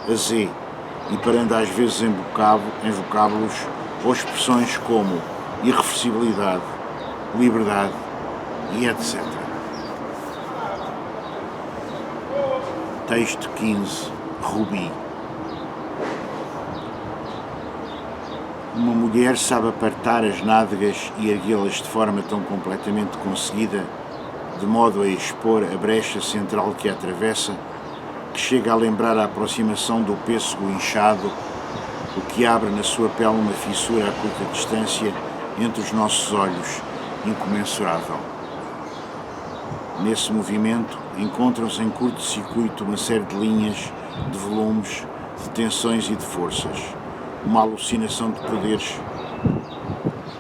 a Z, e parando às vezes em vocábulos ou expressões como irreversibilidade, liberdade e etc. Texto 15. Rubi. Uma mulher sabe apartar as nádegas e erguê-las de forma tão completamente conseguida, de modo a expor a brecha central que a atravessa, que chega a lembrar a aproximação do pêssego inchado, o que abre na sua pele uma fissura a curta distância entre os nossos olhos, incomensurável. Nesse movimento encontram-se em curto-circuito uma série de linhas, de volumes, de tensões e de forças, uma alucinação de poderes,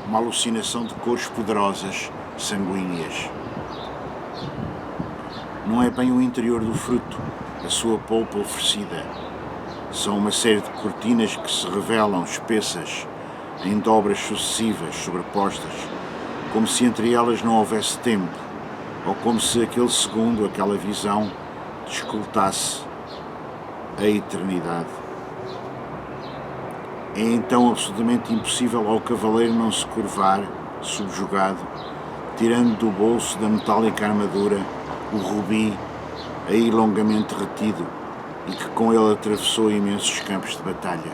uma alucinação de cores poderosas, sanguíneas. Não é bem o interior do fruto, a sua polpa oferecida. São uma série de cortinas que se revelam espessas, em dobras sucessivas, sobrepostas, como se entre elas não houvesse tempo, ou como se aquele segundo, aquela visão, descultasse a eternidade. É então absolutamente impossível ao cavaleiro não se curvar, subjugado, tirando do bolso da metálica armadura o rubi aí longamente retido e que com ele atravessou imensos campos de batalha.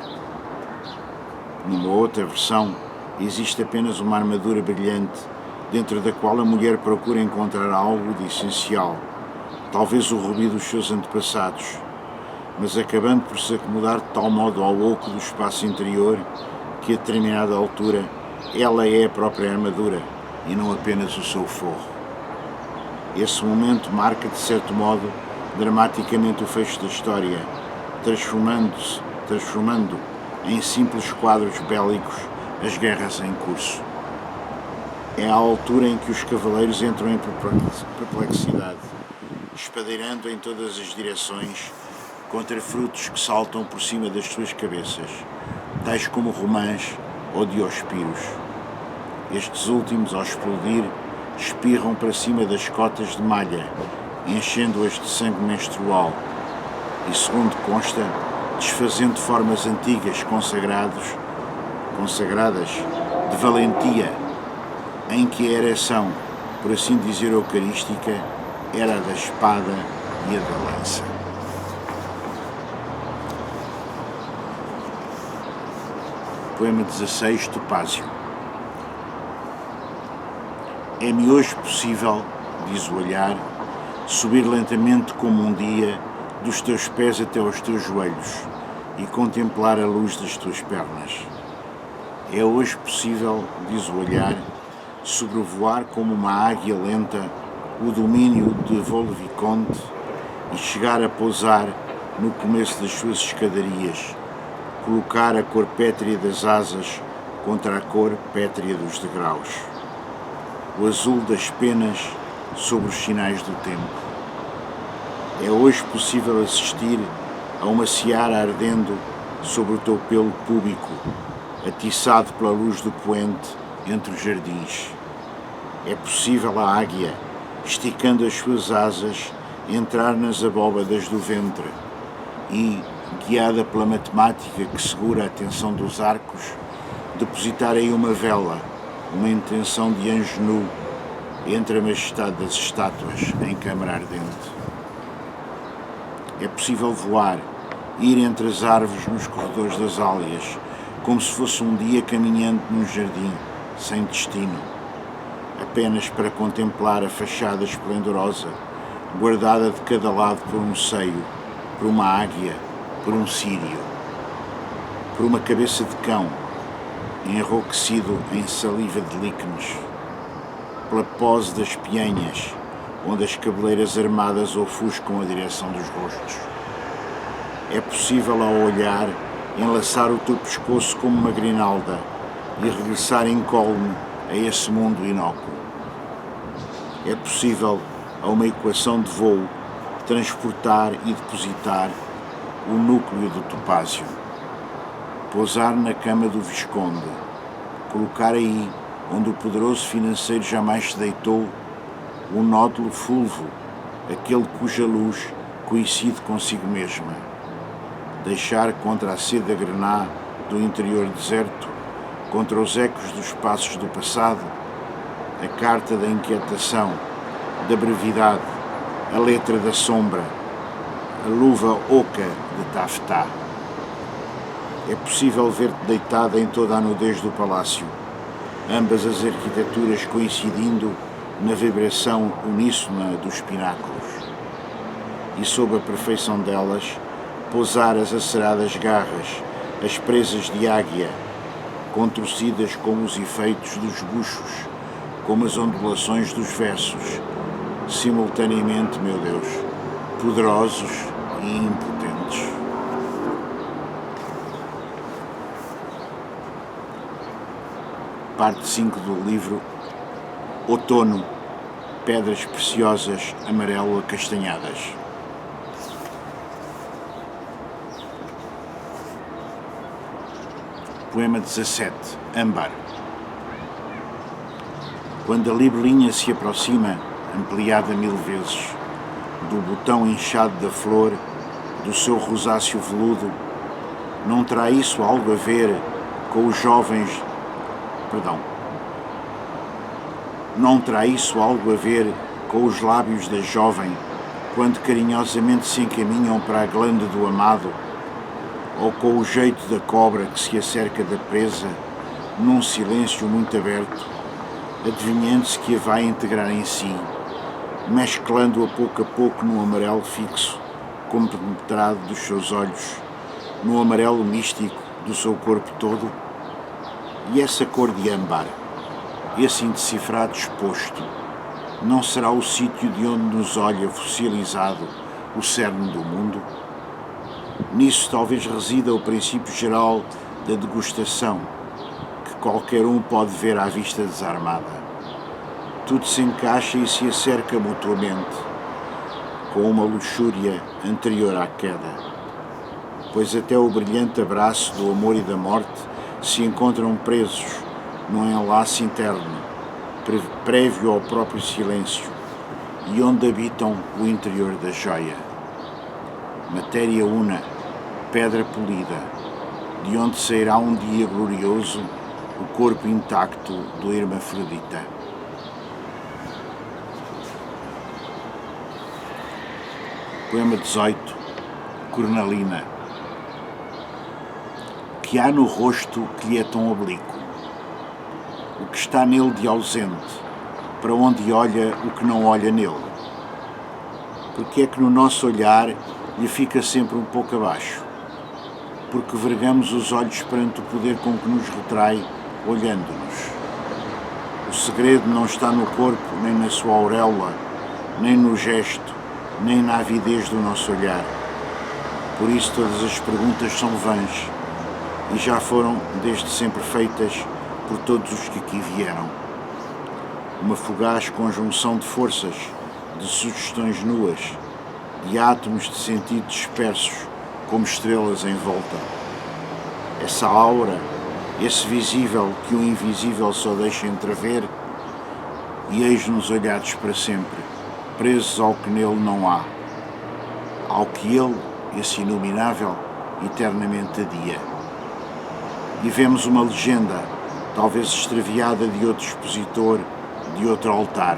Numa outra versão, existe apenas uma armadura brilhante, dentro da qual a mulher procura encontrar algo de essencial, talvez o rubi dos seus antepassados, mas acabando por se acomodar de tal modo ao oco do espaço interior que a determinada altura ela é a própria armadura e não apenas o seu forro. Esse momento marca, de certo modo, dramaticamente o fecho da história, transformando em simples quadros bélicos as guerras em curso. É a altura em que os cavaleiros entram em perplexidade, espadeirando em todas as direções contra frutos que saltam por cima das suas cabeças, tais como romãs ou diospiros. Estes últimos, ao explodir, espirram para cima das cotas de malha, enchendo-as de sangue menstrual e, segundo consta, desfazendo formas antigas consagradas de valentia, em que a ereção, por assim dizer eucarística, era a da espada e a da lança. Poema 16, Topázio. É-me hoje possível, diz o olhar, subir lentamente como um dia dos teus pés até aos teus joelhos e contemplar a luz das tuas pernas. É hoje possível, diz o olhar, sobrevoar como uma águia lenta o domínio de Vaux-le-Vicomte e chegar a pousar no começo das suas escadarias, colocar a cor pétrea das asas contra a cor pétrea dos degraus, o azul das penas sobre os sinais do tempo. É hoje possível assistir a uma seara ardendo sobre o teu pelo púbico, atiçado pela luz do poente entre os jardins. É possível a águia, esticando as suas asas, entrar nas abóbadas do ventre e, guiada pela matemática que segura a tensão dos arcos, depositar aí uma vela, uma intenção de anjo nu, entre a majestade das estátuas em câmara ardente. É possível voar, ir entre as árvores nos corredores das álias, como se fosse um dia caminhando num jardim, sem destino, apenas para contemplar a fachada esplendorosa, guardada de cada lado por um seio, por uma águia, por um círio, por uma cabeça de cão, enrouquecido em saliva de líquenes, pela pose das pianhas, onde as cabeleiras armadas ofuscam a direção dos rostos. É possível, ao olhar, enlaçar o teu pescoço como uma grinalda e regressar incólume a esse mundo inócuo. É possível, a uma equação de voo, transportar e depositar o núcleo do topázio, pousar na cama do Visconde, colocar aí, onde o poderoso financeiro jamais se deitou, o nódulo fulvo, aquele cuja luz coincide consigo mesma. deixar contra a seda grená do interior deserto, contra os ecos dos passos do passado, a carta da inquietação, da brevidade, a letra da sombra, a luva oca de taftá. É possível ver-te deitada em toda a nudez do palácio, ambas as arquiteturas coincidindo na vibração uníssona dos pináculos, e sob a perfeição delas pousar as aceradas garras, as presas de águia, contorcidas como os efeitos dos buchos, como as ondulações dos versos, simultaneamente, meu Deus, poderosos e impotentes. Parte 5 do livro Outono, Pedras Preciosas Amarelo-Acastanhadas. Poema 17. Âmbar. Quando a libelinha se aproxima, ampliada 1000 vezes, do botão inchado da flor, do seu rosáceo veludo, não terá isso algo a ver com os jovens... Não terá isso algo a ver com os lábios da jovem, quando carinhosamente se encaminham para a glande do amado, ou com o jeito da cobra que se acerca da presa, num silêncio muito aberto, adivinhando-se que a vai integrar em si, mesclando-a pouco a pouco no amarelo fixo, compenetrado dos seus olhos, no amarelo místico do seu corpo todo? E essa cor de âmbar, esse indecifrado exposto, não será o sítio de onde nos olha fossilizado o cerne do mundo? Nisso talvez resida o princípio geral da degustação, que qualquer um pode ver à vista desarmada. Tudo se encaixa e se acerca mutuamente, com uma luxúria anterior à queda, pois até o brilhante abraço do amor e da morte se encontram presos num enlace interno, prévio ao próprio silêncio, e onde habitam o interior da joia. Matéria una, pedra polida, de onde sairá um dia glorioso o corpo intacto do hermafrodita. Poema 18. Cornalina. Que há no rosto que lhe é tão oblíquo? O que está nele de ausente, para onde olha o que não olha nele? Porque é que no nosso olhar lhe fica sempre um pouco abaixo? Porque vergamos os olhos perante o poder com que nos retrai, olhando-nos. O segredo não está no corpo, nem na sua auréola, nem no gesto, nem na avidez do nosso olhar. Por isso todas as perguntas são vãs, e já foram desde sempre feitas por todos os que aqui vieram. Uma fugaz conjunção de forças, de sugestões nuas, de átomos de sentido dispersos, como estrelas em volta. Essa aura, esse visível que o invisível só deixa entrever, e eis-nos olhados para sempre, presos ao que nele não há, ao que ele, esse inominável, eternamente adia. E vemos uma legenda, talvez extraviada de outro expositor, de outro altar.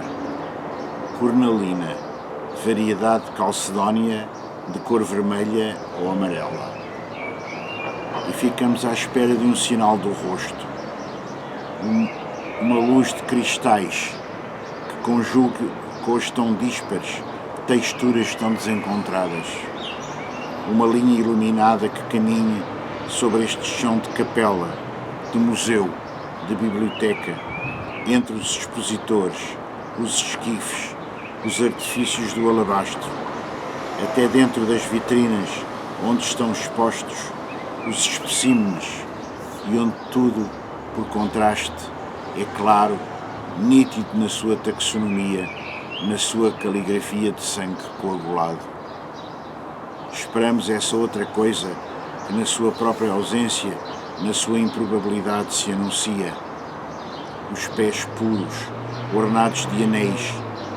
Cornalina, variedade de calcedónia, de cor vermelha ou amarela. E ficamos à espera de um sinal do rosto, uma luz de cristais que conjugue com as tão díspares texturas tão desencontradas, uma linha iluminada que caminhe sobre este chão de capela, de museu, de biblioteca, entre os expositores, os esquifes, os artifícios do alabastro, até dentro das vitrinas onde estão expostos os especímenes e onde tudo, por contraste, é claro, nítido na sua taxonomia, na sua caligrafia de sangue coagulado. Esperamos essa outra coisa que na sua própria ausência, na sua improbabilidade se anuncia. Os pés puros, ornados de anéis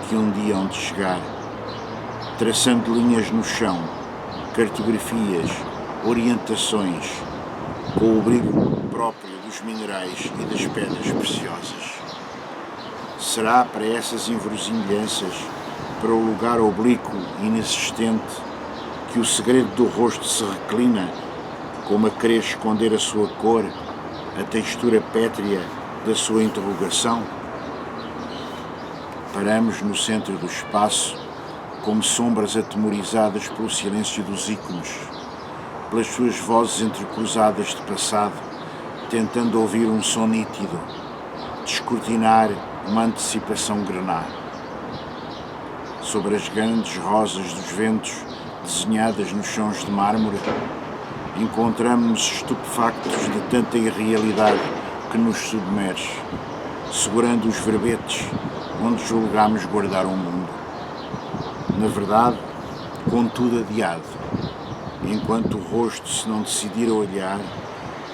que um dia hão de chegar, traçando linhas no chão, cartografias, orientações, com o brilho próprio dos minerais e das pedras preciosas. Será para essas inverosimilhanças, para o lugar oblíquo e inexistente, que o segredo do rosto se reclina, como a querer esconder a sua cor, a textura pétrea da sua interrogação? Paramos no centro do espaço, como sombras atemorizadas pelo silêncio dos ícones, pelas suas vozes entrecruzadas de passado, tentando ouvir um som nítido, descortinar uma antecipação grená. Sobre as grandes rosas dos ventos, desenhadas nos chãos de mármore, encontramos-nos estupefactos de tanta irrealidade que nos submerge, segurando os verbetes onde julgámos guardar o mundo. Na verdade, contudo adiado, enquanto o rosto se não decidir a olhar,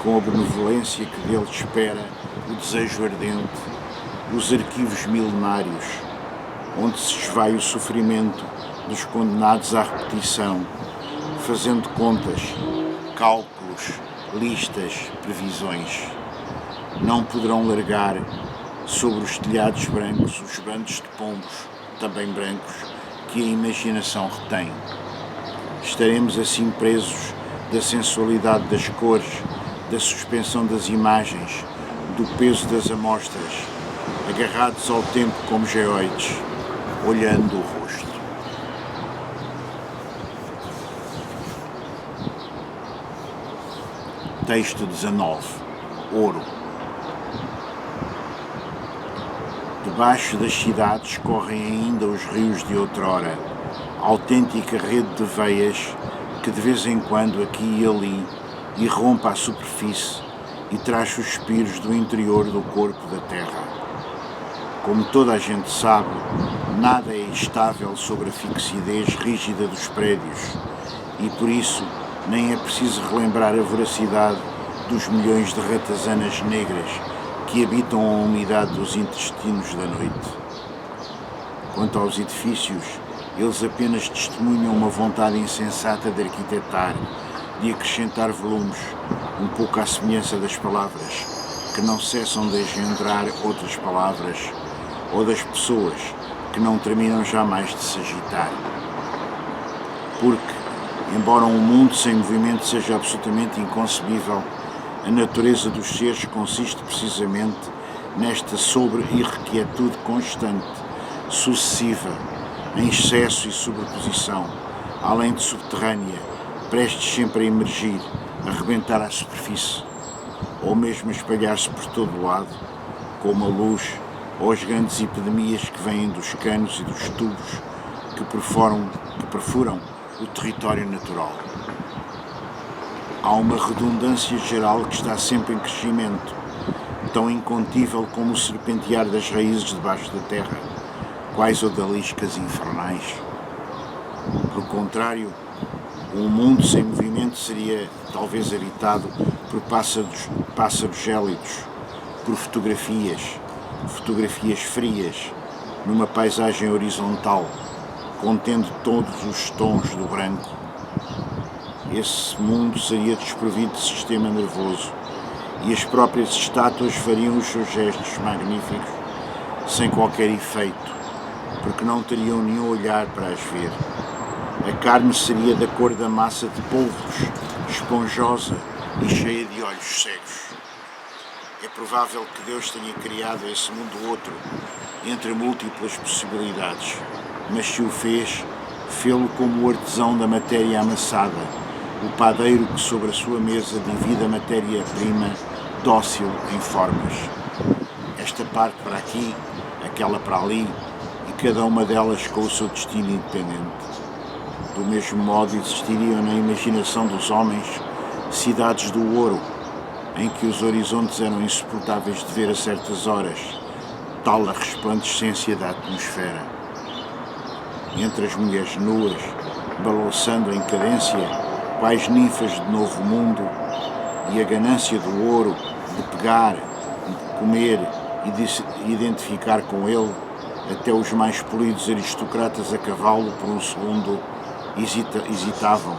com a benevolência que dele espera, o desejo ardente, os arquivos milenários, onde se esvai o sofrimento dos condenados à repetição, fazendo contas, cálculos, listas, previsões. Não poderão largar sobre os telhados brancos os bandos de pombos, também brancos, que a imaginação retém. Estaremos assim presos da sensualidade das cores, da suspensão das imagens, do peso das amostras, agarrados ao tempo como geoides, olhando o rosto. Texto 19. Ouro. Debaixo das cidades correm ainda os rios de outrora, autêntica rede de veias que de vez em quando, aqui e ali, irrompe à superfície e traz suspiros do interior do corpo da terra. Como toda a gente sabe, nada é estável sobre a fixidez rígida dos prédios e, por isso, nem é preciso relembrar a voracidade dos milhões de ratazanas negras que habitam a umidade dos intestinos da noite. Quanto aos edifícios, eles apenas testemunham uma vontade insensata de arquitetar, de acrescentar volumes, um pouco à semelhança das palavras, que não cessam de engendrar outras palavras, ou das pessoas, que não terminam jamais de se agitar. Porque, embora um mundo sem movimento seja absolutamente inconcebível, a natureza dos seres consiste precisamente nesta sobre-irrequietude constante, sucessiva, em excesso e sobreposição, além de subterrânea, prestes sempre a emergir, a rebentar à superfície, ou mesmo a espalhar-se por todo o lado, como a luz ou as grandes epidemias que vêm dos canos e dos tubos que perfuram o território natural. Há uma redundância geral que está sempre em crescimento, tão incontível como o serpentear das raízes debaixo da terra, quais odaliscas infernais. Pelo contrário, um mundo sem movimento seria talvez habitado por pássaros gélidos, por fotografias frias, numa paisagem horizontal, contendo todos os tons do branco. Esse mundo seria desprovido de sistema nervoso e as próprias estátuas fariam os seus gestos magníficos sem qualquer efeito, porque não teriam nenhum olhar para as ver. A carne seria da cor da massa de polvos, esponjosa e cheia de olhos cegos. É provável que Deus tenha criado esse mundo outro, entre múltiplas possibilidades, mas se o fez, fê-lo como o artesão da matéria amassada, o padeiro que sobre a sua mesa divide a matéria-prima dócil em formas. Esta parte para aqui, aquela para ali, e cada uma delas com o seu destino independente. Do mesmo modo existiriam na imaginação dos homens cidades do ouro, em que os horizontes eram insuportáveis de ver a certas horas, tal a resplandecência da atmosfera. Entre as mulheres nuas, balançando em cadência, quais ninfas de novo mundo, e a ganância do ouro, de pegar, de comer e de se identificar com ele, até os mais polidos aristocratas a cavalo por um segundo hesitavam,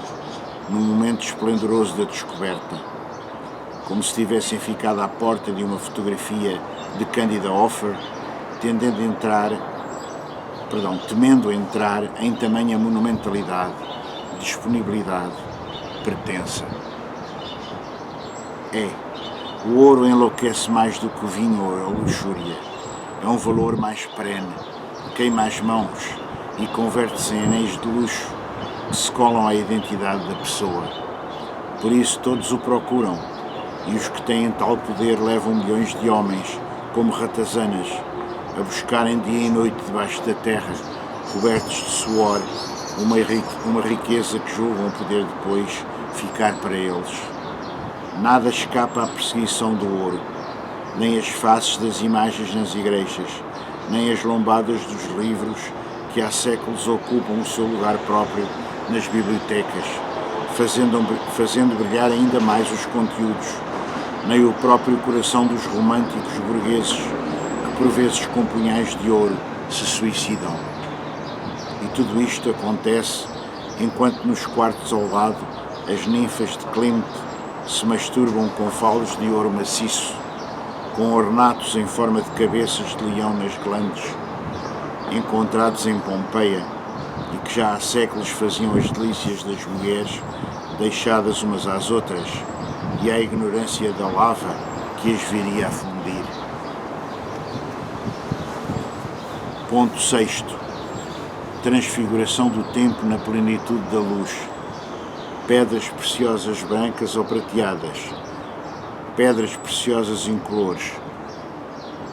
num momento esplendoroso da descoberta, como se tivessem ficado à porta de uma fotografia de Candida Hoffer, temendo entrar em tamanha monumentalidade, disponibilidade, pertença. O ouro enlouquece mais do que o vinho ou a luxúria. É um valor mais perene, queima as mãos e converte-se em anéis de luxo que se colam à identidade da pessoa. Por isso todos o procuram, e os que têm tal poder levam milhões de homens, como ratazanas, a buscarem dia e noite debaixo da terra, cobertos de suor, uma riqueza que julgam poder depois ficar para eles. Nada escapa à perseguição do ouro, nem as faces das imagens nas igrejas, nem as lombadas dos livros que há séculos ocupam o seu lugar próprio nas bibliotecas, fazendo brilhar ainda mais os conteúdos, nem o próprio coração dos românticos burgueses que, por vezes com punhais de ouro, se suicidam. E tudo isto acontece enquanto nos quartos ao lado as ninfas de Klimt se masturbam com falos de ouro maciço, com ornatos em forma de cabeças de leão nas glandes, encontrados em Pompeia e que já há séculos faziam as delícias das mulheres deixadas umas às outras e à ignorância da lava que as viria a fundir. Ponto 6. Transfiguração do tempo na plenitude da luz. Pedras preciosas brancas ou prateadas, pedras preciosas incolores,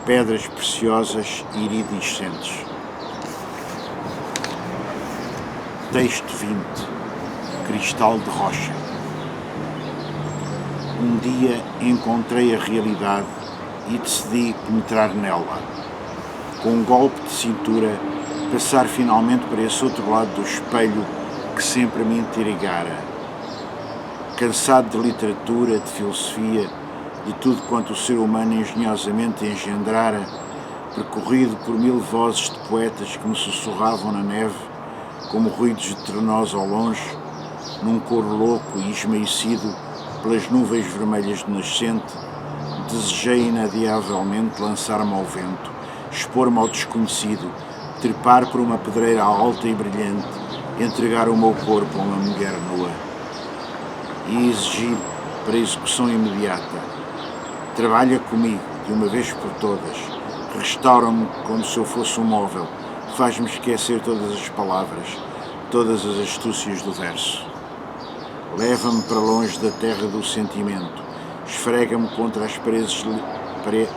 pedras preciosas iridescentes. Texto 20. Cristal de rocha. Um dia encontrei a realidade e decidi penetrar nela. Com um golpe de cintura, passar finalmente para esse outro lado do espelho que sempre me intrigara. Cansado de literatura, de filosofia, de tudo quanto o ser humano engenhosamente engendrara, percorrido por 1000 vozes de poetas que me sussurravam na neve, como ruídos de trenós ao longe, num coro louco e esmaecido pelas nuvens vermelhas do nascente, desejei inadiavelmente lançar-me ao vento, expor-me ao desconhecido, trepar por uma pedreira alta e brilhante, entregar o meu corpo a uma mulher nua e exigir, para execução imediata: trabalha comigo, de uma vez por todas, restaura-me como se eu fosse um móvel, faz-me esquecer todas as palavras, todas as astúcias do verso. Leva-me para longe da terra do sentimento, esfrega-me contra as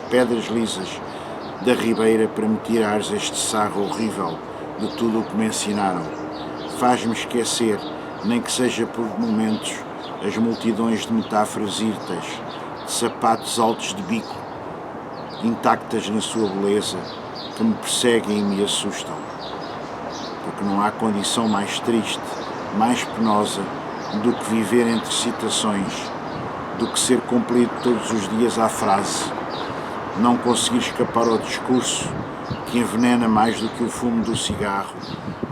pedras lisas da ribeira para me tirares este sarro horrível de tudo o que me ensinaram. Faz-me esquecer, nem que seja por momentos, as multidões de metáforas hirtas, de sapatos altos de bico, intactas na sua beleza, que me perseguem e me assustam. Porque não há condição mais triste, mais penosa, do que viver entre citações, do que ser compelido todos os dias à frase, não conseguir escapar ao discurso que envenena mais do que o fumo do cigarro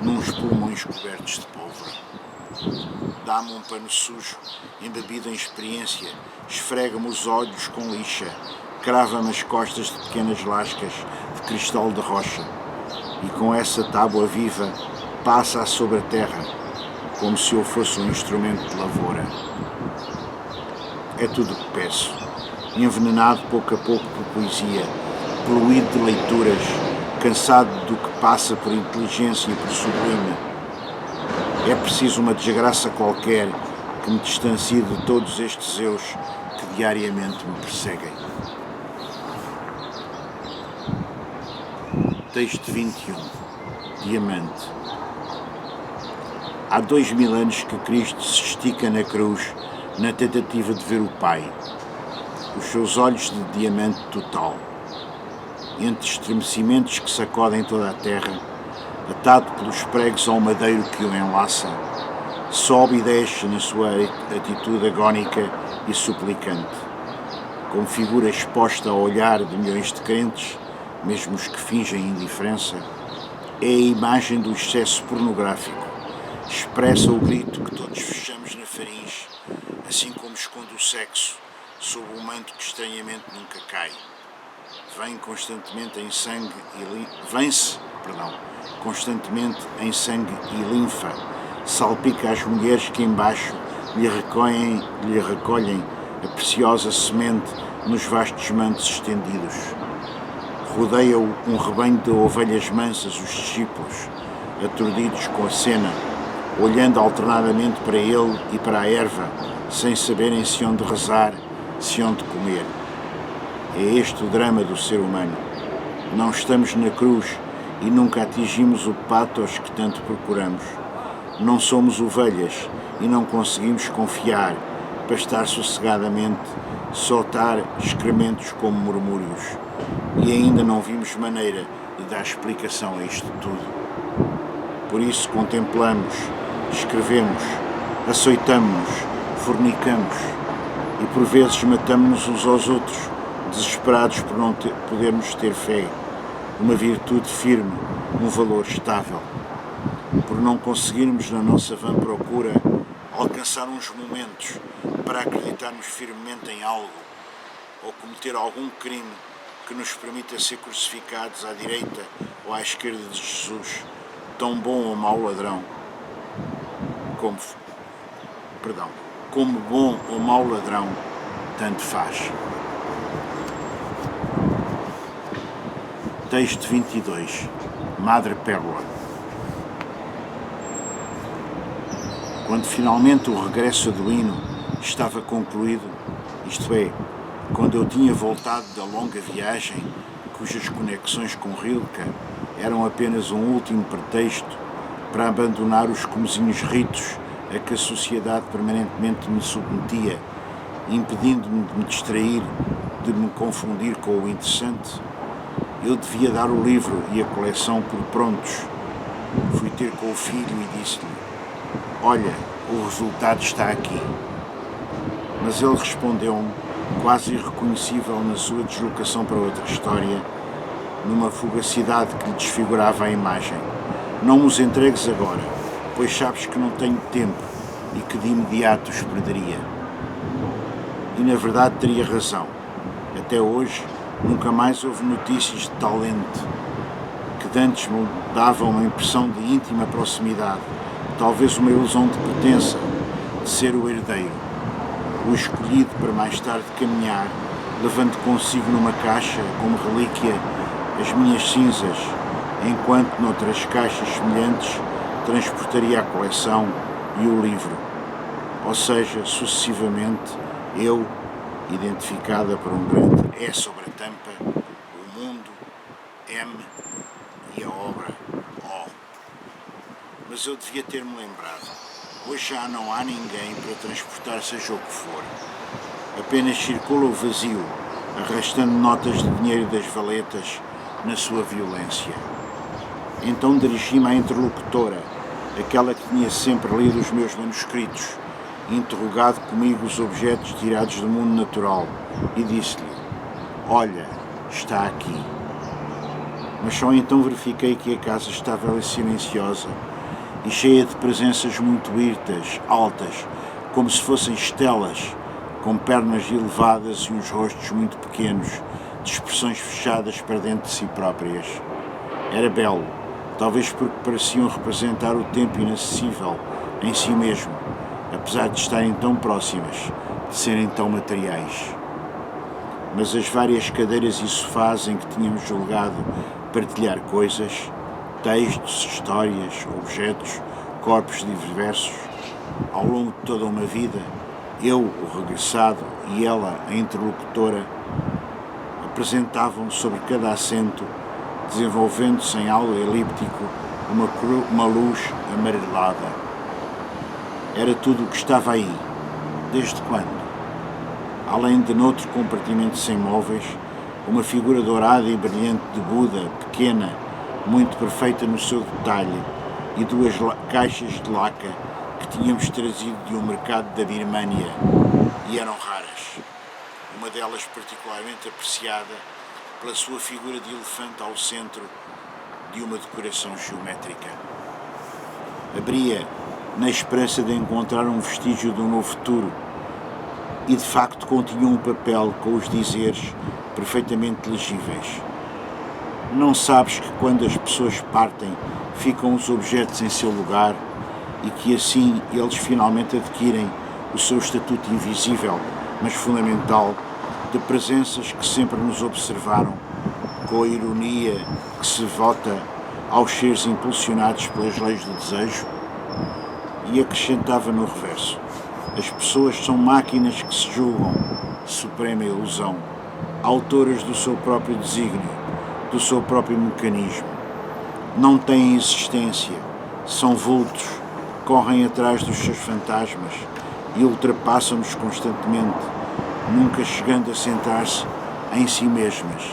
nos pulmões cobertos de pólvora. Dá-me um pano sujo, embebido em experiência, esfrega-me os olhos com lixa, crava-me as costas de pequenas lascas de cristal de rocha e com essa tábua viva passa-a sobre a terra, como se eu fosse um instrumento de lavoura. É tudo o que peço, envenenado pouco a pouco por poesia, poluído de leituras, cansado do que passa por inteligência e por sublime. É preciso uma desgraça qualquer que me distancie de todos estes eus que diariamente me perseguem. Texto 21. Diamante. Há 2000 anos que Cristo se estica na cruz na tentativa de ver o Pai. Os seus olhos de diamante total. Entre estremecimentos que sacodem toda a terra, atado pelos pregos ao madeiro que o enlaça, sobe e desce na sua atitude agónica e suplicante. Como figura exposta ao olhar de milhões de crentes, mesmo os que fingem indiferença, é a imagem do excesso pornográfico. Expressa o grito que todos fechamos na farinha esconde o sexo sob um manto que estranhamente nunca cai. Vem-se constantemente em sangue e linfa, salpica as mulheres que embaixo lhe recolhem a preciosa semente nos vastos mantos estendidos. Rodeia-o um rebanho de ovelhas mansas, os discípulos, aturdidos com a cena, olhando alternadamente para ele e para a erva, sem saberem se onde rezar, se onde comer. É este o drama do ser humano. Não estamos na cruz e nunca atingimos o pathos que tanto procuramos. Não somos ovelhas e não conseguimos confiar, pastar sossegadamente, soltar excrementos como murmúrios. E ainda não vimos maneira de dar explicação a isto tudo. Por isso contemplamos, escrevemos, açoitamo-nos, fornicamos e por vezes matamo-nos uns aos outros, desesperados por não podermos ter fé, uma virtude firme, um valor estável. Por não conseguirmos, na nossa vã procura, alcançar uns momentos para acreditarmos firmemente em algo ou cometer algum crime que nos permita ser crucificados à direita ou à esquerda de Jesus, tão bom ou mau ladrão, como bom ou mau ladrão, tanto faz. Texto 22. Madre Pérola. Quando finalmente o regresso do hino estava concluído, isto é, quando eu tinha voltado da longa viagem, cujas conexões com Rilke eram apenas um último pretexto para abandonar os comezinhos ritos a que a sociedade permanentemente me submetia, impedindo-me de me distrair, de me confundir com o interessante, eu devia dar o livro e a coleção por prontos. Fui ter com o filho e disse-lhe: "Olha, o resultado está aqui." Mas ele respondeu-me, quase irreconhecível na sua deslocação para outra história, numa fugacidade que lhe desfigurava a imagem: "Não os entregues agora, pois sabes que não tenho tempo e que de imediato os perderia." E na verdade teria razão. Até hoje nunca mais houve notícias de tal ente, que antes me dava uma impressão de íntima proximidade, talvez uma ilusão de pertença, de ser o herdeiro, o escolhido para mais tarde caminhar, levando consigo numa caixa, como relíquia, as minhas cinzas, enquanto noutras caixas semelhantes transportaria a coleção e o livro. Ou seja, sucessivamente, eu, identificada por um grande E sobre a tampa, o mundo, M e a obra, O. Mas eu devia ter-me lembrado. Hoje já não há ninguém para transportar seja o que for. Apenas circula o vazio, arrastando notas de dinheiro das valetas na sua violência. Então dirigi-me à interlocutora, aquela que tinha sempre lido os meus manuscritos, interrogado comigo os objetos tirados do mundo natural, e disse-lhe: "Olha, está aqui." Mas só então verifiquei que a casa estava silenciosa e cheia de presenças muito hirtas, altas, como se fossem estelas, com pernas elevadas e uns rostos muito pequenos, de expressões fechadas para dentro de si próprias. Era belo, talvez porque pareciam representar o tempo inacessível em si mesmo, apesar de estarem tão próximas, de serem tão materiais. Mas as várias cadeiras e sofás em que tínhamos julgado partilhar coisas, textos, histórias, objetos, corpos diversos, ao longo de toda uma vida, eu, o regressado, e ela, a interlocutora, apresentavam sobre cada assento, desenvolvendo-se em algo elíptico, uma luz amarelada. Era tudo o que estava aí. Desde quando? Além de noutro compartimento sem móveis, uma figura dourada e brilhante de Buda, pequena, muito perfeita no seu detalhe, e duas caixas de laca que tínhamos trazido de um mercado da Birmânia, e eram raras. Uma delas particularmente apreciada pela sua figura de elefante ao centro de uma decoração geométrica. Abria na esperança de encontrar um vestígio de um novo futuro, e de facto continha um papel com os dizeres perfeitamente legíveis. Não sabes que quando as pessoas partem ficam os objetos em seu lugar e que assim eles finalmente adquirem o seu estatuto invisível, mas fundamental, de presenças que sempre nos observaram, com a ironia que se vota aos seres impulsionados pelas leis do desejo? E acrescentava no reverso: as pessoas são máquinas que se julgam, suprema ilusão, autoras do seu próprio desígnio, do seu próprio mecanismo. Não têm existência, são vultos, correm atrás dos seus fantasmas e ultrapassam-nos constantemente, nunca chegando a sentar-se em si mesmas.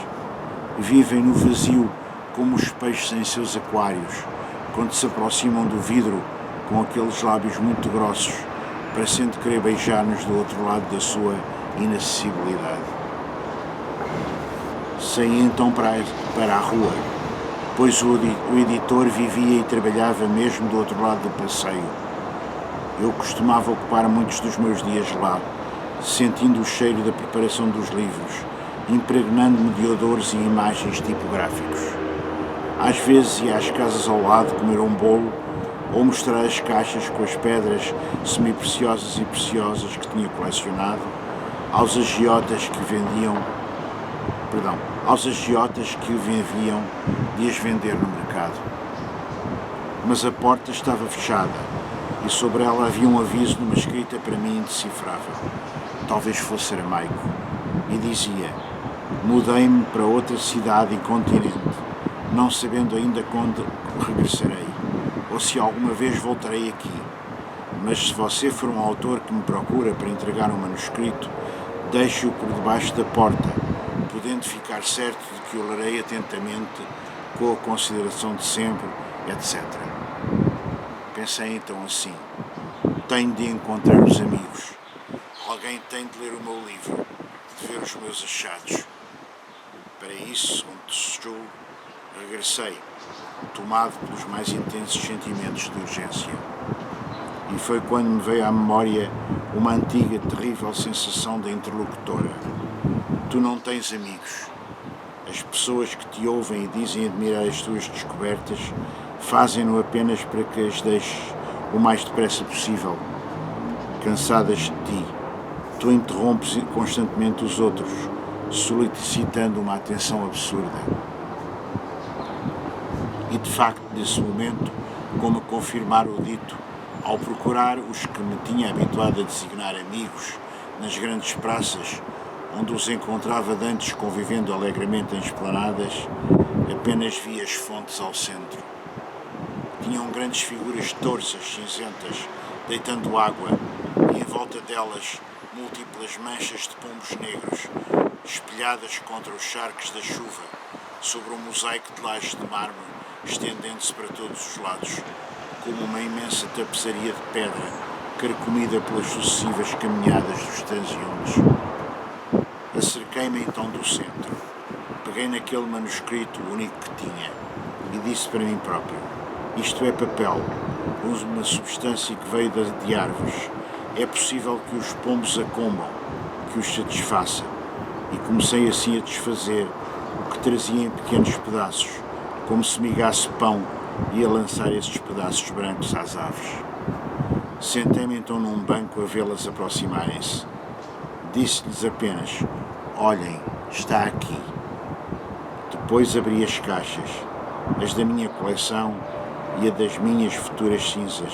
Vivem no vazio como os peixes em seus aquários, quando se aproximam do vidro com aqueles lábios muito grossos, parecendo querer beijar-nos do outro lado da sua inacessibilidade. Saí então para a rua, pois o editor vivia e trabalhava mesmo do outro lado do passeio. Eu costumava ocupar muitos dos meus dias lá, sentindo o cheiro da preparação dos livros, impregnando-me de odores e imagens tipográficos. Às vezes ia às casas ao lado comer um bolo ou mostrar as caixas com as pedras semi-preciosas e preciosas que tinha colecionado aos agiotas que vendiam, aos agiotas que haviam de as vender no mercado. Mas a porta estava fechada e sobre ela havia um aviso numa escrita para mim indecifrável, talvez fosse aramaico, e dizia: mudei-me para outra cidade e continente, não sabendo ainda quando regressarei, ou se alguma vez voltarei aqui. Mas se você for um autor que me procura para entregar um manuscrito, deixe-o por debaixo da porta, podendo ficar certo de que o lerei atentamente, com a consideração de sempre, etc. Pensei então assim: tenho de encontrar os amigos. Alguém tem de ler o meu livro, de ver os meus achados. Para isso, onde estou, regressei, tomado pelos mais intensos sentimentos de urgência. E foi quando me veio à memória uma antiga, terrível sensação da interlocutora. Tu não tens amigos. As pessoas que te ouvem e dizem admirar as tuas descobertas fazem-no apenas para que as deixes o mais depressa possível, cansadas de ti. Tu interrompes constantemente os outros, solicitando uma atenção absurda. E de facto, nesse momento, como a confirmar o dito, ao procurar os que me tinha habituado a designar amigos nas grandes praças, onde os encontrava dantes convivendo alegremente em esplanadas, apenas via as fontes ao centro. Tinham grandes figuras torças, cinzentas, deitando água, e em volta delas múltiplas manchas de pombos negros, espelhadas contra os charcos da chuva, sobre um mosaico de lajes de mármore, estendendo-se para todos os lados, como uma imensa tapeçaria de pedra, carcomida pelas sucessivas caminhadas dos transeuntes. Acerquei-me então do centro, peguei naquele manuscrito, o único que tinha, e disse para mim próprio: isto é papel, uma substância que veio de árvores. É possível que os pombos a comam, que os satisfaça. E comecei assim a desfazer o que trazia em pequenos pedaços, como se migasse pão, e a lançar esses pedaços brancos às aves. Sentei-me então num banco a vê-las aproximarem-se. Disse-lhes apenas: olhem, está aqui. Depois abri as caixas, as da minha coleção e a das minhas futuras cinzas,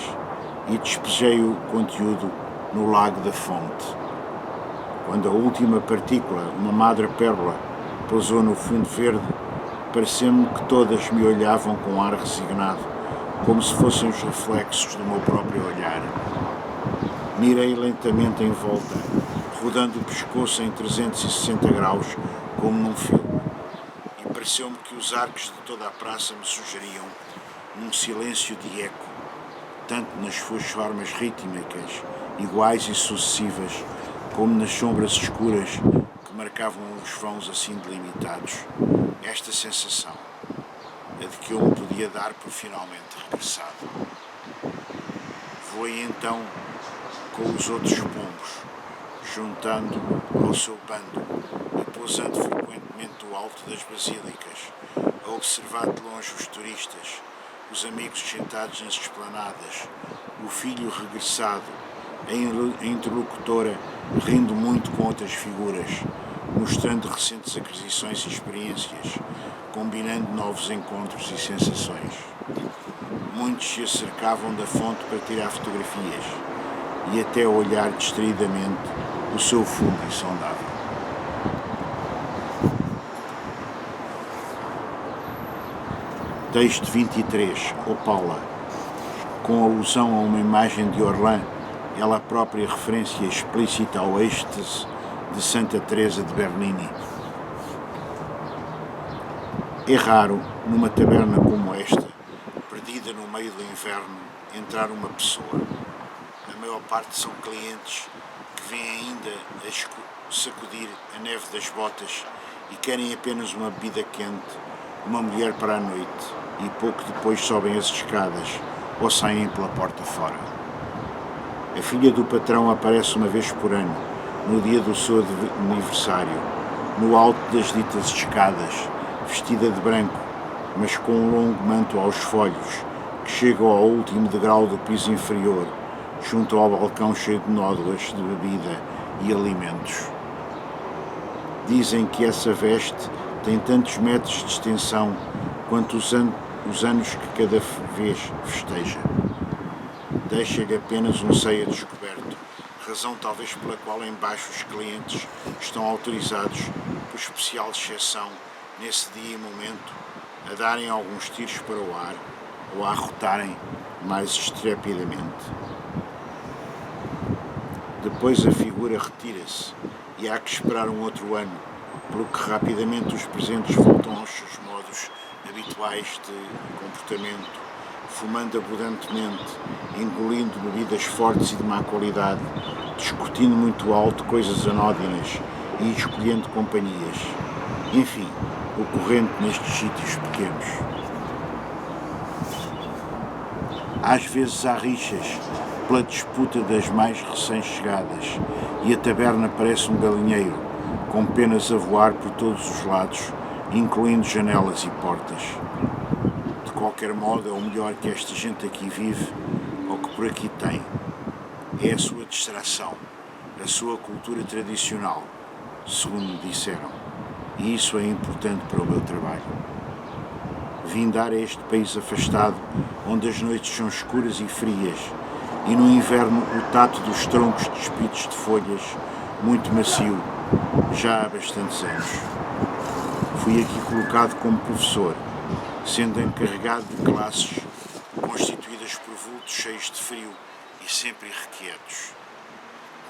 e despejei o conteúdo no lago da fonte. Quando a última partícula, uma madrepérola, pousou no fundo verde, pareceu-me que todas me olhavam com ar resignado, como se fossem os reflexos do meu próprio olhar. Mirei lentamente em volta, rodando o pescoço em 360 graus, como num filme, e pareceu-me que os arcos de toda a praça me sugeriam um silêncio de eco, tanto nas suas formas rítmicas, iguais e sucessivas, como nas sombras escuras que marcavam os vãos assim delimitados. Esta sensação, a de que eu me podia dar por finalmente regressado. Voei então com os outros pombos, juntando-me ao seu bando e pousando frequentemente do alto das basílicas, a observar de longe os turistas, os amigos sentados nas esplanadas, o filho regressado, a interlocutora rindo muito com outras figuras, mostrando recentes aquisições e experiências, combinando novos encontros e sensações. Muitos se acercavam da fonte para tirar fotografias e até olhar distraidamente o seu fundo insondável. Texto 23, Opala, com alusão a uma imagem de Orlan, ela própria referência explícita ao êxtase de Santa Teresa de Bernini. É raro, numa taberna como esta, perdida no meio do inverno, entrar uma pessoa. A maior parte são clientes que vêm ainda a sacudir a neve das botas e querem apenas uma bebida quente, uma mulher para a noite, e pouco depois sobem as escadas ou saem pela porta fora. A filha do patrão aparece uma vez por ano, no dia do seu aniversário, no alto das ditas escadas, vestida de branco, mas com um longo manto aos folhos, que chega ao último degrau do piso inferior, junto ao balcão cheio de nódoas de bebida e alimentos. Dizem que essa veste tem tantos metros de extensão quanto os anos que cada vez festeja. Deixa-lhe apenas um seio a descoberto, razão talvez pela qual embaixo os clientes estão autorizados, por especial exceção, nesse dia e momento, a darem alguns tiros para o ar ou a arrotarem mais estrepidamente. Depois a figura retira-se e há que esperar um outro ano, pelo que rapidamente os presentes voltam aos seus modos habituais de comportamento, fumando abundantemente, engolindo bebidas fortes e de má qualidade, discutindo muito alto coisas anódinas e escolhendo companhias. Enfim, o corrente nestes sítios pequenos. Às vezes há rixas pela disputa das mais recém-chegadas e a taberna parece um galinheiro, com penas a voar por todos os lados, incluindo janelas e portas. De qualquer modo, é o melhor que esta gente aqui vive ou que por aqui tem. É a sua distração, a sua cultura tradicional, segundo me disseram, e isso é importante para o meu trabalho. Vim dar a este país afastado, onde as noites são escuras e frias, e no inverno o tato dos troncos despidos de folhas, muito macio, já há bastantes anos. Fui aqui colocado como professor, sendo encarregado de classes constituídas por vultos cheios de frio e sempre irrequietos.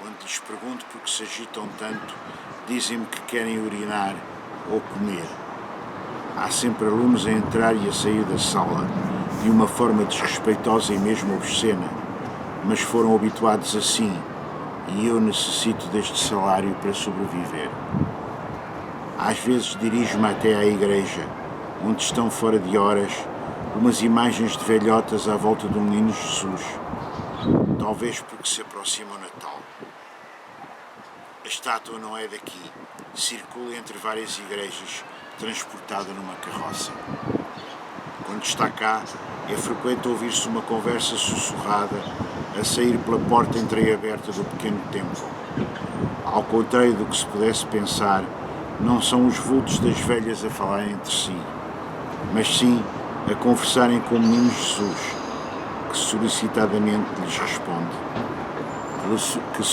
Quando lhes pergunto por que se agitam tanto, dizem-me que querem urinar ou comer. Há sempre alunos a entrar e a sair da sala, de uma forma desrespeitosa e mesmo obscena, mas foram habituados assim, e eu necessito deste salário para sobreviver. Às vezes dirijo-me até à igreja, onde estão fora de horas umas imagens de velhotas à volta do Menino Jesus, talvez porque se aproxima o Natal. A estátua não é daqui, circula entre várias igrejas, transportada numa carroça. Quando está cá, é frequente ouvir-se uma conversa sussurrada a sair pela porta entreaberta do pequeno templo. Ao contrário do que se pudesse pensar, não são os vultos das velhas a falarem entre si, mas sim a conversarem com o Menino Jesus, que solicitadamente lhes responde. Que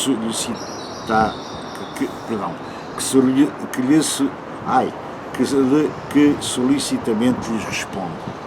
solicitamente lhes responde.